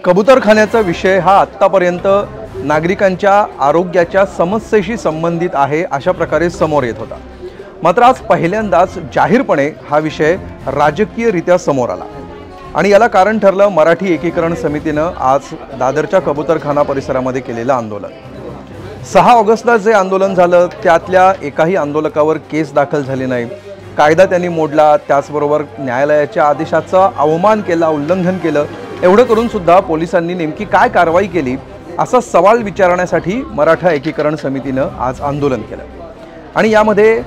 कबूतरखान्याचा विषय हा आत्तापर्यंत नागरिकांच्या आरोग्याच्या समस्येशी संबंधित आहे अशा प्रकारे समोर येत होता। मात्र आज पहिल्यांदाच जाहीरपणे हा विषय राजकीयरित्या समोर आला आणि याला कारण ठरलं मराठी एकीकरण समितीनं आज दादरच्या कबूतरखाना परिसरामध्ये केलेलं आंदोलन। 6 ऑगस्टला जे आंदोलन झालं त्यातल्या एकाही आंदोलकावर केस दाखल झाली नाही, कायदा त्यांनी मोडला, त्याचबरोबर न्यायालयाच्या आदेशाचा अवमान केला, उल्लंघन केलं। एवढं करून सुद्धा पोलिसांनी नेमकी काय कारवाई केली असा सवाल विचारण्यासाठी मराठा एकीकरण समितीनं आज आंदोलन केलं आणि यामध्ये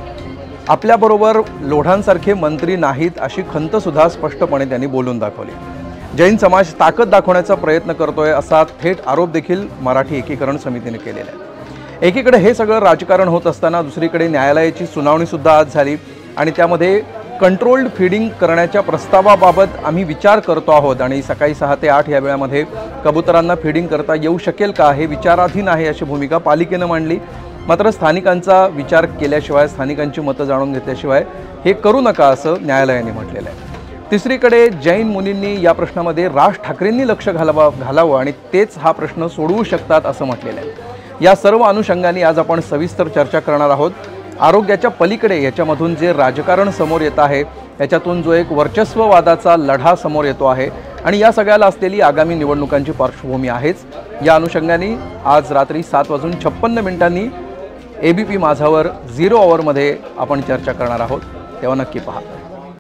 आपल्याबरोबर लोढांसारखे मंत्री नाहीत अशी खंत सुद्धा स्पष्टपणे त्यांनी बोलून दाखवली। जैन समाज ताकद दाखवण्याचा प्रयत्न करतोय असा थेट आरोप देखील मराठी एकीकरण समितीने केलेला आहे। एकीकडे हे सगळं राजकारण होत असताना दुसरीकडे न्यायालयाची सुनावणी सुद्धा आज झाली आणि त्यामध्ये कंट्रोल्ड फीडिंग करण्याच्या प्रस्तावाबाबत आम्ही विचार करतो आहोत आणि सकाळी 6 ते 8 या वेळामध्ये कबुतरांना फीडिंग करता येऊ शकेल का हे विचाराधीन आहे अशी भूमिका पालिकेने मांडली। मात्र स्थानिकांचा विचार केल्याशिवाय, स्थानिकांची मतं जाणून घेतल्याशिवाय हे करू नका असं न्यायालयाने म्हटलेलं आहे। तिसरीकडे जैन मुनींनी या प्रश्नामध्ये राज ठाकरेंनी लक्ष घालावं आणि तेच हा प्रश्न सोडवू शकतात असं म्हटलेलं आहे। या सर्व अनुषंगाने आज आपण सविस्तर चर्चा करणार आहोत। आरोग्याच्या पलीकडे याच्यामधून जे राजकारण समोर येत आहे, याच्यातून जो एक वर्चस्ववादाचा लढा समोर येतो आहे आणि या सगळ्याला असलेली आगामी निवडणुकांची पार्श्वभूमी आहेच, या अनुषंगाने आज रात्री 7:56 ABP माझावर 0 आवरमध्ये आपण चर्चा करणार आहोत, तेव्हा नक्की पहा।